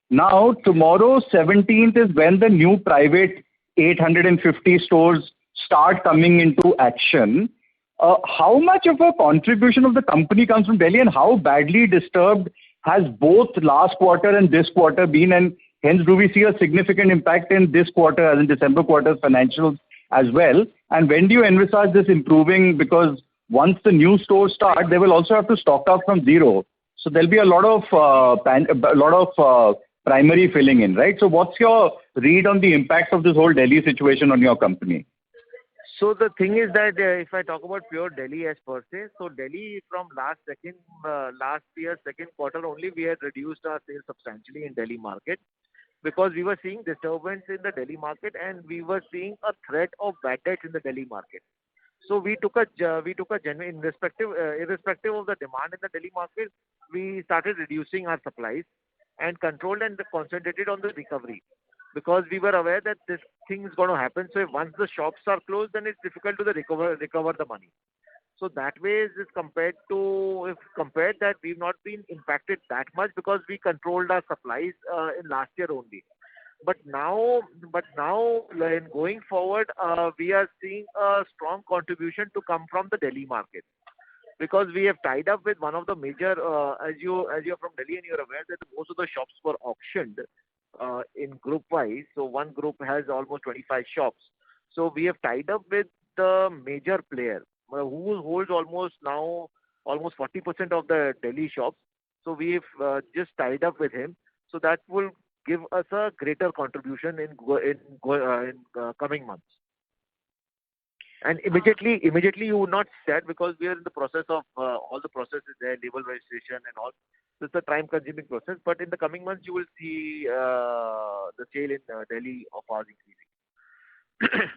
Now, tomorrow, 17th, is when the new private 850 stores start coming into action. How much of a contribution of the company comes from Delhi, and how badly disturbed has both last quarter and this quarter been, and hence do we see a significant impact in this quarter, as in December quarter's financials as well? And when do you envisage this improving? Because once the new stores start, they will also have to stock up from zero. So there'll be a lot of primary filling in, right? So what's your read on the impact of this whole Delhi situation on your company? So the thing is that if I talk about pure Delhi as per se, so Delhi from last year second quarter only, we had reduced our sales substantially in Delhi market because we were seeing disturbance in the Delhi market and we were seeing a threat of bad debt in the Delhi market. So we took a genuine irrespective of the demand in the Delhi market, we started reducing our supplies and controlled and concentrated on the recovery. Because we were aware that this thing is going to happen. So if once the shops are closed, then it's difficult to recover the money. So that way, if compared that, we've not been impacted that much because we controlled our supplies in last year only. But now, in going forward, we are seeing a strong contribution to come from the Delhi market, because we have tied up with one of the major, as you're from Delhi and you're aware that most of the shops were auctioned in group wise. So one group has almost 25 shops. So we have tied up with the major player who holds almost 40% of the Delhi shops. So we've just tied up with him. So that will give us a greater contribution in coming months. And immediately you would not start, because we are in the process of all the processes there, label registration and all. So it's a time-consuming process. But in the coming months, you will see the sale in Delhi of ours increasing.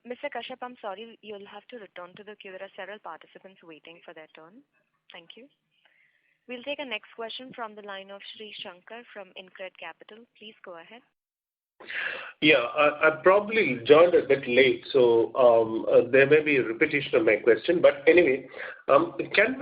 Mr. Kashyap, I'm sorry, you'll have to return to the queue. There are several participants waiting for their turn. Thank you. We'll take a next question from the line of Sri Shankar from InCred Capital. Please go ahead. Yeah, I probably joined a bit late, so there may be a repetition of my question. But anyway, can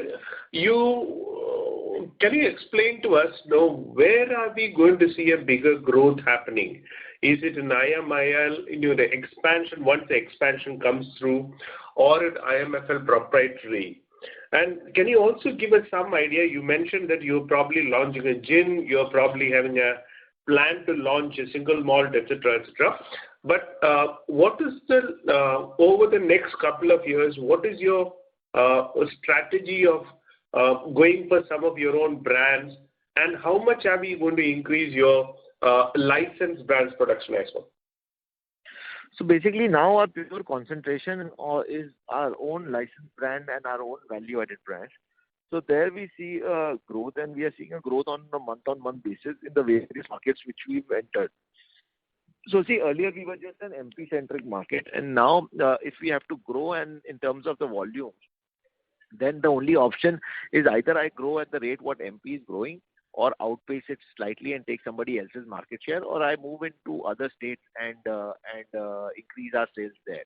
you explain to us now, where are we going to see a bigger growth happening? Is it in IMIL, the expansion, once the expansion comes through, or at IMFL proprietary? And can you also give us some idea? You mentioned that you're probably launching a gin, you're probably having a plan to launch a single malt, etc., etc. But what is the over the next couple of years? What is your strategy of going for some of your own brands, and how much are we going to increase your licensed brands production as well? So basically now our pure concentration is our own licensed brand and our own value-added brands. So there we see growth, and we are seeing a growth on a month-on-month basis in the various markets which we've entered. So see, earlier we were just an MP-centric market, and now if we have to grow and in terms of the volume, then the only option is either I grow at the rate what MP is growing, or outpace it slightly and take somebody else's market share, or I move into other states and increase our sales there.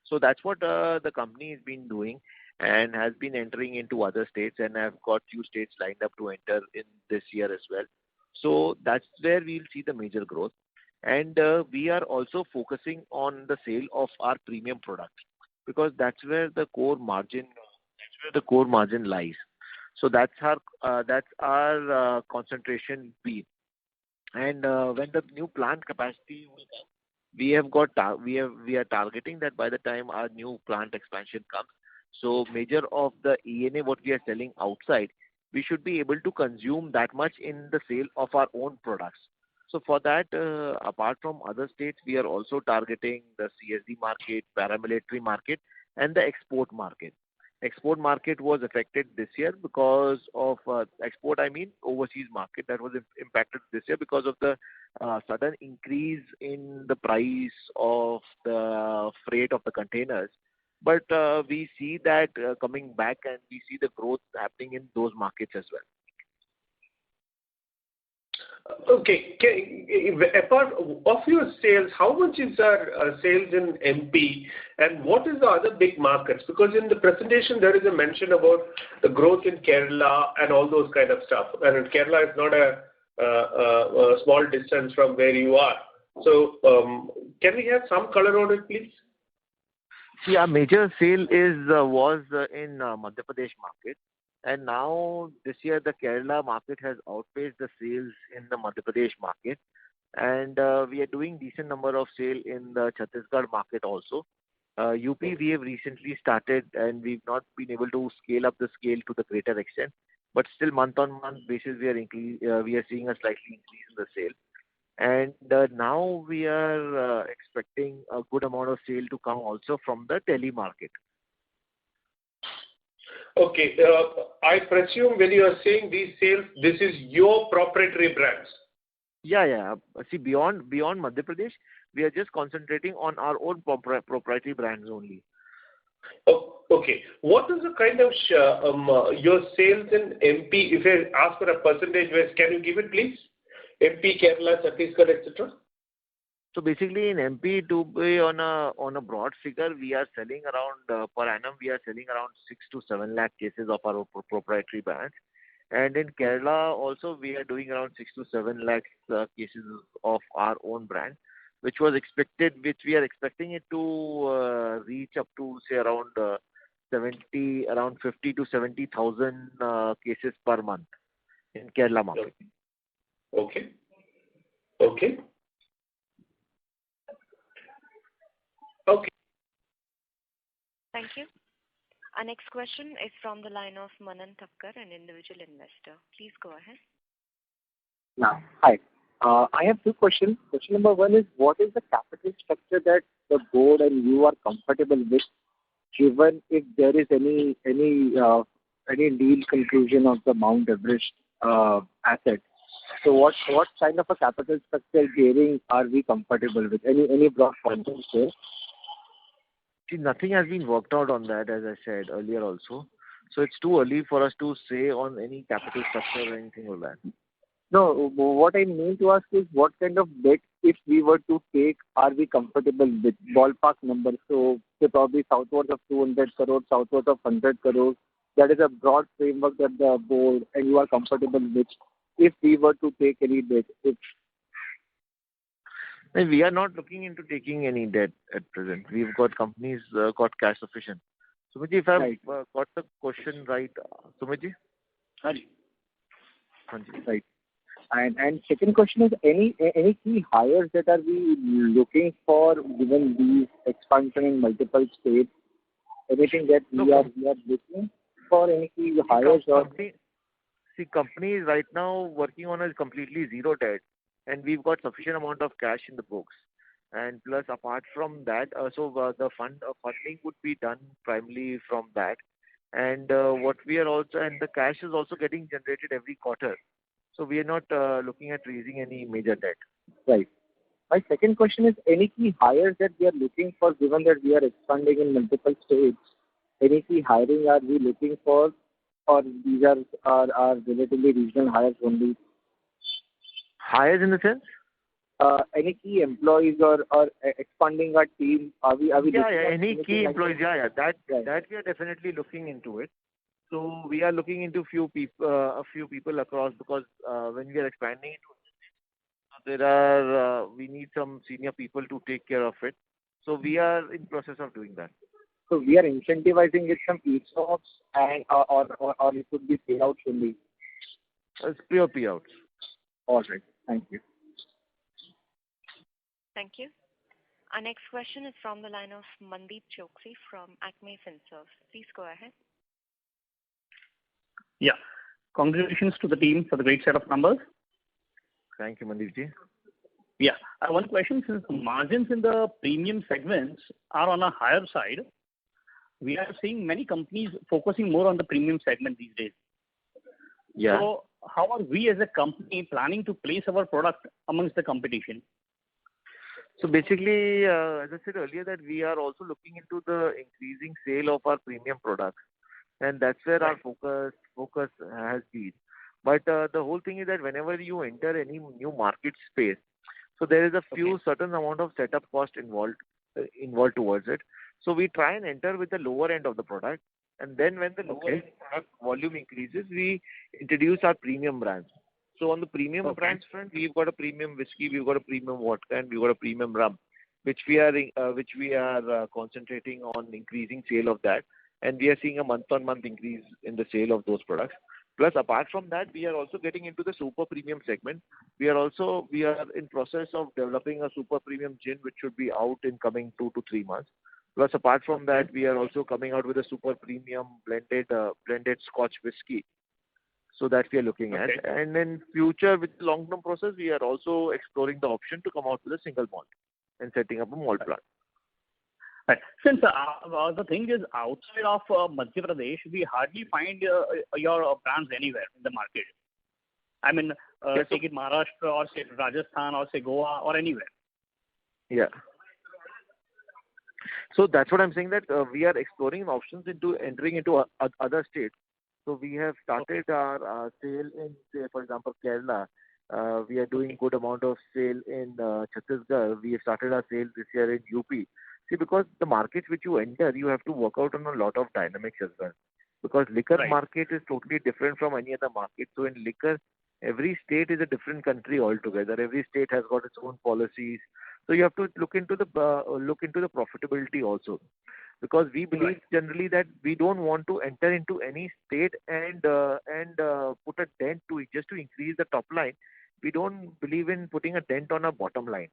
So that's what the company has been doing, and has been entering into other states, and I've got few states lined up to enter in this year as well. So that's where we'll see the major growth. And we are also focusing on the sale of our premium products, because that's where the core margin lies. So that's our concentration be. And when the new plant capacity will come, we are targeting that by the time our new plant expansion comes, so major of the ENA what we are selling outside, we should be able to consume that much in the sale of our own products. So for that, apart from other states, we are also targeting the CSD market, paramilitary market, and the export market. Export market was affected this year because of overseas market, that was impacted this year because of the sudden increase in the price of the freight of the containers. But we see that coming back, and we see the growth happening in those markets as well. Okay. Apart of your sales, how much is our sales in MP, and what is the other big markets? Because in the presentation there is a mention about the growth in Kerala and all those kind of stuff. And Kerala is not a small distance from where you are. So can we have some color on it, please? See, our major sale was in Madhya Pradesh market. And now this year the Kerala market has outpaced the sales in the Madhya Pradesh market, and we are doing decent number of sale in the Chhattisgarh market also. UP we have recently started, and we've not been able to scale up the scale to the greater extent, but still month on month basis we are seeing a slightly increase in the sale. And now we are expecting a good amount of sale to come also from the Delhi market. Okay. I presume when you are saying these sales, this is your proprietary brands. Yeah. See, beyond Madhya Pradesh, we are just concentrating on our own proprietary brands only. Oh, okay. What is the kind of your sales in MP? If I ask for a percentage wise, can you give it, please? MP, Kerala, Chhattisgarh, etc. So basically in MP, to be on a broad figure, we are selling around per annum, we are selling around 6 to 7 lakh cases of our proprietary brands. And in Kerala also we are doing around 6 to 7 lakhs cases of our own brand, which we are expecting it to reach up to say around 50 to 70,000 cases per month in Kerala market. Okay. Okay. Okay. Thank you. Our next question is from the line of Manan Thakkar, an individual investor. Please go ahead. Yeah. Hi. I have two questions. Question number one is, what is the capital structure that the board and you are comfortable with, given if there is any deal conclusion of the Mount Everest asset? So what kind of a capital structure gearing are we comfortable with? Any broad pointers there? See, nothing has been worked out on that, as I said earlier also. So it's too early for us to say on any capital structure or anything like that. No, what I mean to ask is, what kind of debt, if we were to take, are we comfortable with? Ballpark numbers. So say probably southwards of 200 crores, southwards of 100 crores. That is a broad framework that the board and you are comfortable with if we were to take any debt. We are not looking into taking any debt at present. We've got companies got cash sufficient. Sumit, if I've got the question right, Sumit ji? Right. And second question is, any key hires that are we looking for given these expansion in multiple states? Anything that we are looking for, any key hires? Company is right now working on a completely zero debt, and we've got sufficient amount of cash in the books. And plus, apart from that, the funding would be done primarily from that. And the cash is also getting generated every quarter. So we are not looking at raising any major debt. Right. My second question is, any key hires that we are looking for, given that we are expanding in multiple states? Any key hiring are we looking for, or these are relatively regional hires only? Hires in the sense? Any key employees or expanding our team? Are we any key employees? That we are definitely looking into it. So we are looking into a few people across, because when we are expanding into we need some senior people to take care of it. So we are in process of doing that. So we are incentivizing with some ESOPs and or it could be payouts only. It's pure payouts. All right. Thank you. Thank you. Our next question is from the line of Mandeep Choksi from Acme Finserv. Please go ahead. Yeah. Congratulations to the team for the great set of numbers. Thank you, Mandeep ji. Yeah. I have one question. Since the margins in the premium segments are on a higher side, we are seeing many companies focusing more on the premium segment these days. Yeah. So how are we as a company planning to place our product amongst the competition? So basically, as I said earlier, that we are also looking into the increasing sale of our premium products, and that's where our focus has been. But the whole thing is that whenever you enter any new market space, so there is a few certain amount of setup cost involved towards it. So we try and enter with the lower end of the product, and then when the lower end product volume increases, we introduce our premium brands. So on the premium brands front, we've got a premium whiskey, we've got a premium vodka, and we've got a premium rum, which we are concentrating on increasing sale of that, and we are seeing a month-on-month increase in the sale of those products. Plus, apart from that, we are also getting into the super premium segment. We are in process of developing a super premium gin, which should be out in coming 2 to 3 months. Plus, apart from that, we are also coming out with a super premium blended Scotch whiskey. So that we are looking at. And in future, with long-term process, we are also exploring the option to come out with a single malt and setting up a malt plant. Right. Since the thing is, outside of Madhya Pradesh, we hardly find your brands anywhere in the market. I mean, take it Maharashtra or say Rajasthan or say Goa or anywhere. Yeah. So that's what I'm saying, that we are exploring options into entering into other states. So we have started our sale in, say, for example, Kerala. We are doing good amount of sale in Chhattisgarh. We have started our sale this year in UP. See, because the markets which you enter, you have to work out on a lot of dynamics as well. because liquor Right. market is totally different from any other market. So in liquor, every state is a different country altogether. Every state has got its own policies. So you have to look into the profitability also, because we believe generally that we don't want to enter into any state and put a dent to it just to increase the top line. We don't believe in putting a dent on our bottom line.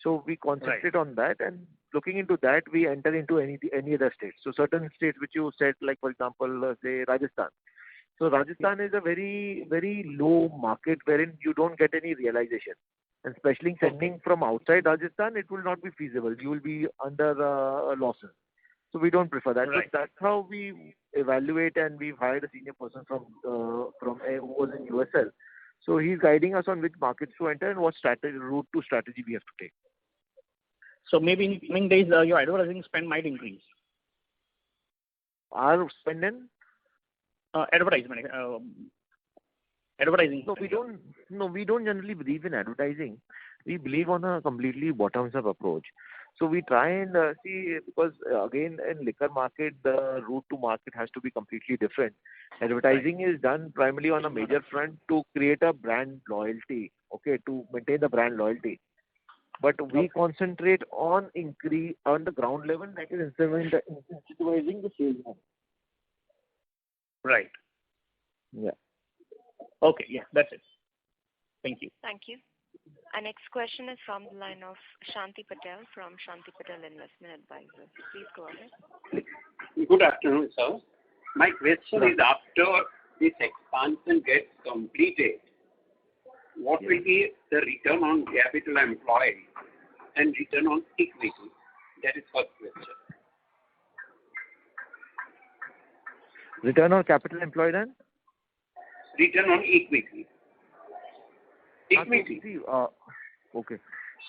So we concentrate on that, and looking into that, we enter into any other states. So certain states which you said, like for example, say Rajasthan. So Rajasthan is a very, very low market wherein you don't get any realization. And especially sending from outside Rajasthan, it will not be feasible. You will be under losses. So we don't prefer that. Right. So that's how we evaluate, and we've hired a senior person from who was in USL. So he's guiding us on which markets to enter and what route to strategy we have to take. So maybe in coming days, your advertising spend might increase. Our spend in? Advertising. No, we don't generally believe in advertising. We believe on a completely bottoms-up approach. So we try and see, because again, in liquor market, the route to market has to be completely different. Advertising is done primarily on a major front to create a brand loyalty, okay, to maintain the brand loyalty. But we concentrate on increase on the ground level, that is incentivizing the sales. Right. Yeah. Okay. Yeah, that's it. Thank you. Thank you. Our next question is from the line of Shanti Patel from Shanti Patel Investment Advisors. Please go ahead. Good afternoon, sir. My question is, after this expansion gets completed, what will be the return on capital employed and return on equity? That is first question. Return on capital employed and? Return on equity. Equity. Okay.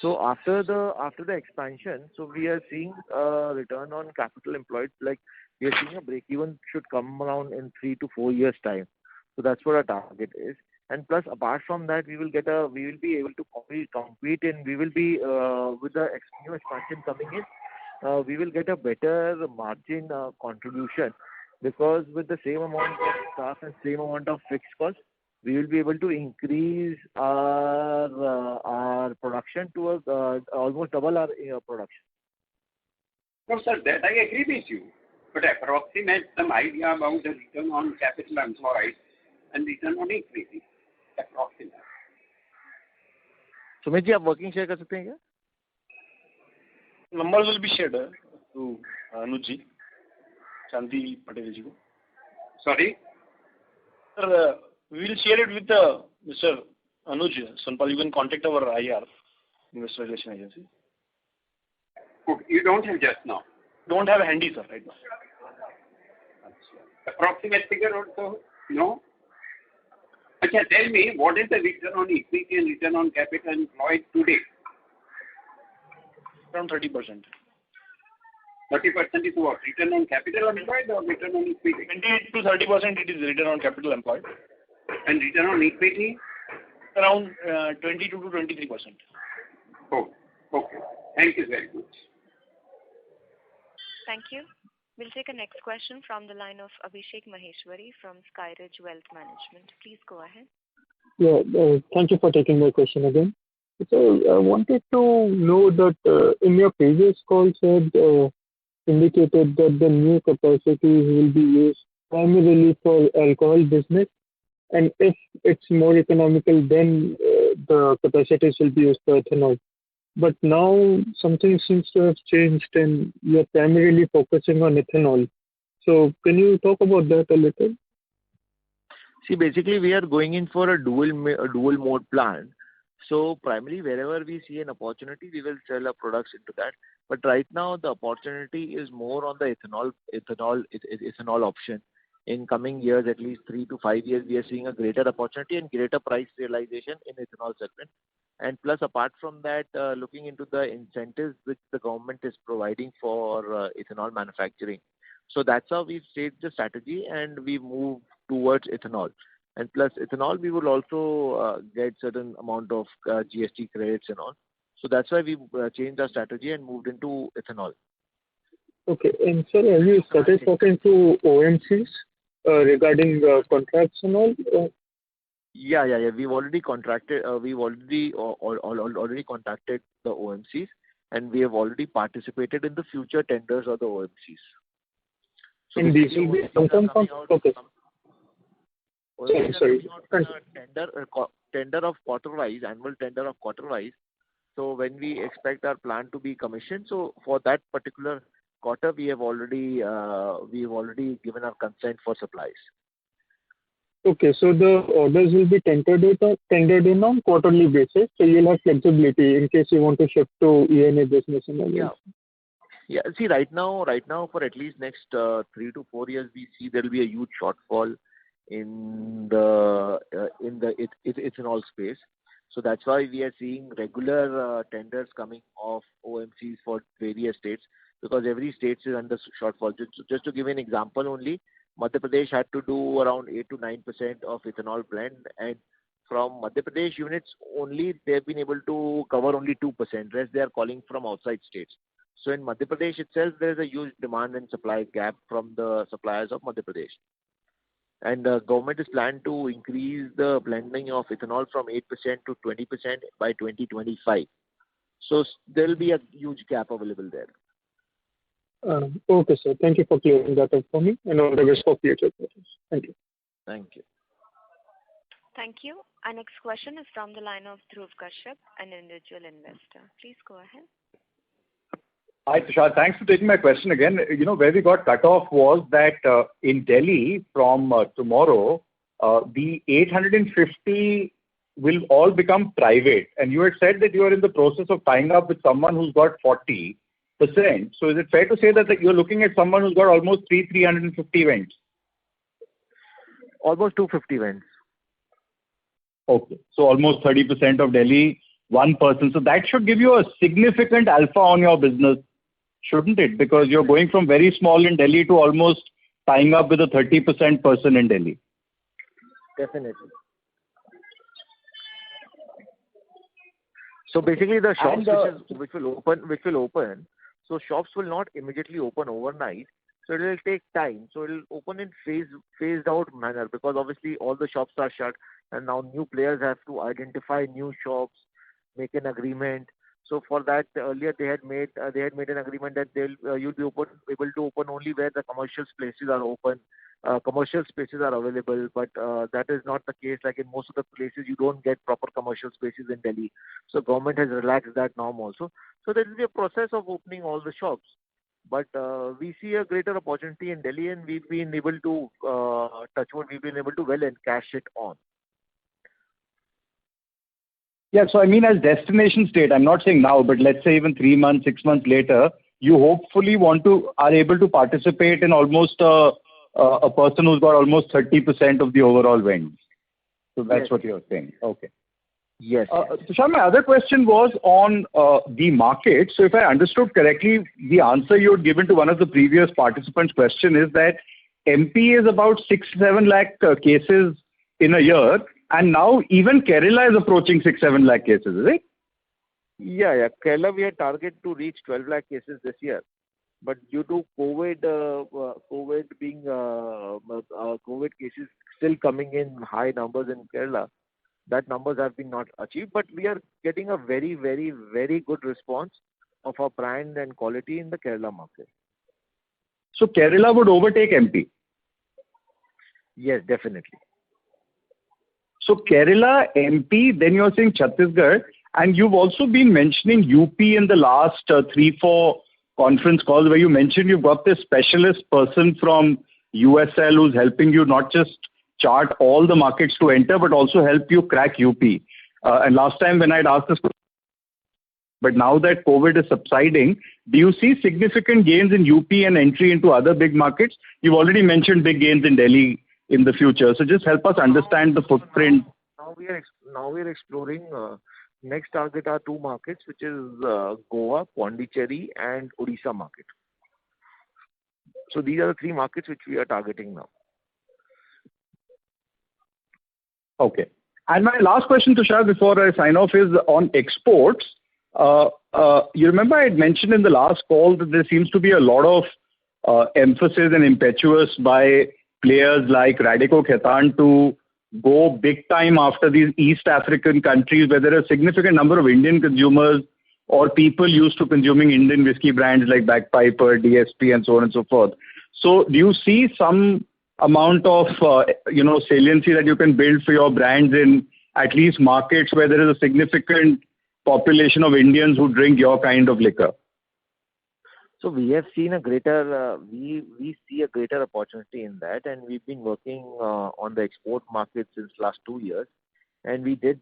So after the expansion, so we are seeing return on capital employed, like we are seeing a break even should come around in 3 to 4 years time. So that's what our target is. And plus, apart from that, we will be able to compete and we will be with the new expansion coming in, we will get a better margin contribution, because with the same amount of staff and same amount of fixed cost, we will be able to increase our production to almost double our production. No, sir, that I agree with you. But approximate some idea about the return on capital employed and return on equity. Approximate. Sumit ji, आप working share कर सकते हैं क्या? Numbers will be shared to Anuj ji, Shanti Patel ji. Sorry? Sir, we will share it with Mr. Anuj Sonpal. You can contact our IR, Investor Relation Agency. Okay. You don't have just now? Don't have handy, sir, right now. Approximate figure also? No? Okay, tell me, what is the return on equity and return on capital employed today? Around 30%. 30% is what? Return on capital employed or return on equity? 20 to 30% it is return on capital employed. And return on equity? Around 22 to 23%. Oh, okay. Thank you very much. Thank you. We'll take a next question from the line of Abhishek Maheshwari from Skyridge Wealth Management. Please go ahead. Yeah, thank you for taking my question again. So I wanted to know that in your previous calls you had indicated that the new capacities will be used primarily for alcohol business, and if it's more economical, then the capacities will be used for ethanol. But now something seems to have changed and you're primarily focusing on ethanol. So can you talk about that a little? See, basically we are going in for a dual mode plant. So primarily wherever we see an opportunity, we will sell our products into that. But right now the opportunity is more on the ethanol option. In coming years, at least 3 to 5 years, we are seeing a greater opportunity and greater price realization in ethanol segment. And plus, apart from that, looking into the incentives which the government is providing for ethanol manufacturing. So that's how we've staged the strategy and we move towards ethanol. And plus ethanol, we will also get certain amount of GST credits and all. So that's why we changed our strategy and moved into ethanol. Okay. And sir, have you started talking to OMCs? regarding contracts and all? Yeah. We've already contracted. We've already contacted the OMCs, and we have already participated in the future tenders of the OMCs. So and these will be income from. Okay. Sorry. Tender of quarter-wise, annual tender of quarter-wise. So when we expect our plant to be commissioned, so for that particular quarter, we have already given our consent for supplies. Okay, so the orders will be tendered in on quarterly basis, so you'll have flexibility in case you want to shift to ENA business and all. Yeah. See, right now, for at least next 3 to 4 years, we see there will be a huge shortfall in the ethanol space. So that's why we are seeing regular tenders coming off OMCs for various states, because every state is under shortfall. Just to give an example only, Madhya Pradesh had to do around 8 to 9% of ethanol blend, and from Madhya Pradesh units only, they have been able to cover only 2%. Rest they are calling from outside states. So in Madhya Pradesh itself, there is a huge demand and supply gap from the suppliers of Madhya Pradesh. And the government is planned to increase the blending of ethanol from 8% to 20% by 2025. So there will be a huge gap available there. Okay, sir. Thank you for clearing that up for me, and all the best for future quarters. Thank you. Thank you. Thank you. Our next question is from the line of Dhruv Kashyap, an individual investor. Please go ahead. Hi, Tushar. Thanks for taking my question again. Where we got cut off was that in Delhi from tomorrow, the 850 will all become private. And you had said that you are in the process of tying up with someone who's got 40%. So is it fair to say that you're looking at someone who's got almost 350 vents? Almost 250 vents. Okay. So almost 30% of Delhi, one person. So that should give you a significant alpha on your business, shouldn't it? Because you're going from very small in Delhi to almost tying up with a 30% person in Delhi. Definitely. So basically the shops which will open, so shops will not immediately open overnight. So it will take time. So it will open in phased out manner, because obviously all the shops are shut and now new players have to identify new shops, make an agreement. So for that, earlier they had made an agreement that you'll be able to open only where the commercial spaces are open, commercial spaces are available. But that is not the case. Like in most of the places, you don't get proper commercial spaces in Delhi. So government has relaxed that norm also. So there will be a process of opening all the shops. But we see a greater opportunity in Delhi, and we've been able to we've been able to well encash it on. Yeah, so I mean as destination state, I'm not saying now, but let's say even 3 months, 6 months later, you hopefully are able to participate in almost a person who's got almost 30% of the overall vends. So that's what you're saying. Okay. Yes. Tushar, my other question was on the market. So if I understood correctly, the answer you had given to one of the previous participants' question is that MP is about 6-7 lakh cases in a year. And now even Kerala is approaching 6-7 lakh cases, is it? Yeah. Kerala, we had target to reach 12 lakh cases this year. But due to COVID cases still coming in high numbers in Kerala, that numbers have been not achieved. But we are getting a very, very, very good response of our brand and quality in the Kerala market. So Kerala would overtake MP? Yes, definitely. So Kerala, MP, then you're saying Chhattisgarh, and you've also been mentioning UP in the last 3-4 conference calls where you mentioned you've got this specialist person from USL who's helping you not just chart all the markets to enter, but also help you crack UP. And last time when I'd asked this, but now that COVID is subsiding, do you see significant gains in UP and entry into other big markets? You've already mentioned big gains in Delhi in the future. So just help us understand the footprint. Now we are exploring. Next target are 2 markets, which is Goa, Pondicherry, and Odisha market. So these are the 3 markets which we are targeting now. Okay. And my last question, Tushar, before I sign off, is on exports. You remember I had mentioned in the last call that there seems to be a lot of emphasis and impetus by players like Radico Khaitan to go big time after these East African countries where there are a significant number of Indian consumers or people used to consuming Indian whiskey brands like Bagpiper, DSP, and so on and so forth. So do you see some amount of saliency that you can build for your brands in at least markets where there is a significant population of Indians who drink your kind of liquor? So we have seen a greater, we see a greater opportunity in that, and we've been working on the export market since last 2 years, and we did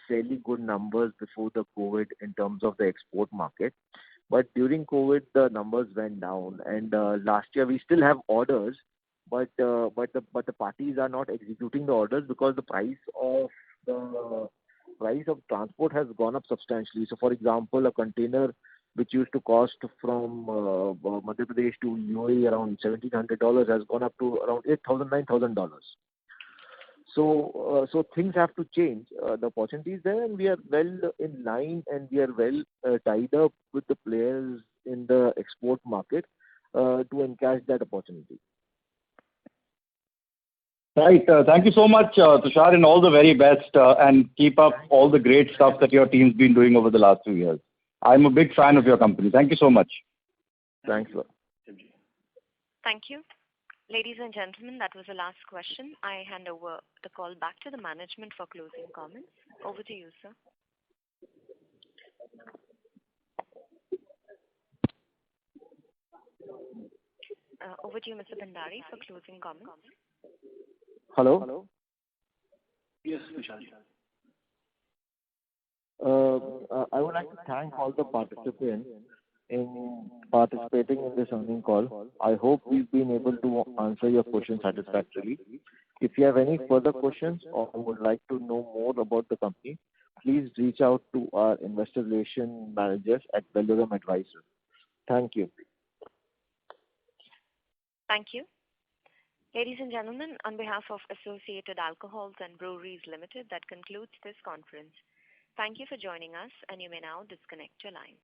fairly good numbers before the COVID in terms of the export market. But during COVID, the numbers went down, and last year we still have orders, but the parties are not executing the orders because the price of transport has gone up substantially. So, for example, a container which used to cost from Madhya Pradesh to UAE around $1,700 has gone up to around $8,000, $9,000. So things have to change. The opportunity is there, and we are well in line, and we are well tied up with the players in the export market to encash that opportunity. Right. Thank you so much, Tushar, and all the very best, and keep up all the great stuff that your team's been doing over the last 2 years. I'm a big fan of your company. Thank you so much. Thanks, sir. Thank you. Ladies and gentlemen, that was the last question. I hand over the call back to the management for closing comments. Over to you, sir. Over to you, Mr. Bhandari, for closing comments. Hello? Yes, Vishal. I would like to thank all the participants in participating in this earnings call. I hope we've been able to answer your questions satisfactorily. If you have any further questions or would like to know more about the company, please reach out to our investor relations managers at Valorem Advisors. Thank you. Thank you. Ladies and gentlemen, on behalf of Associated Alcohols and Breweries Limited, that concludes this conference. Thank you for joining us, and you may now disconnect your line.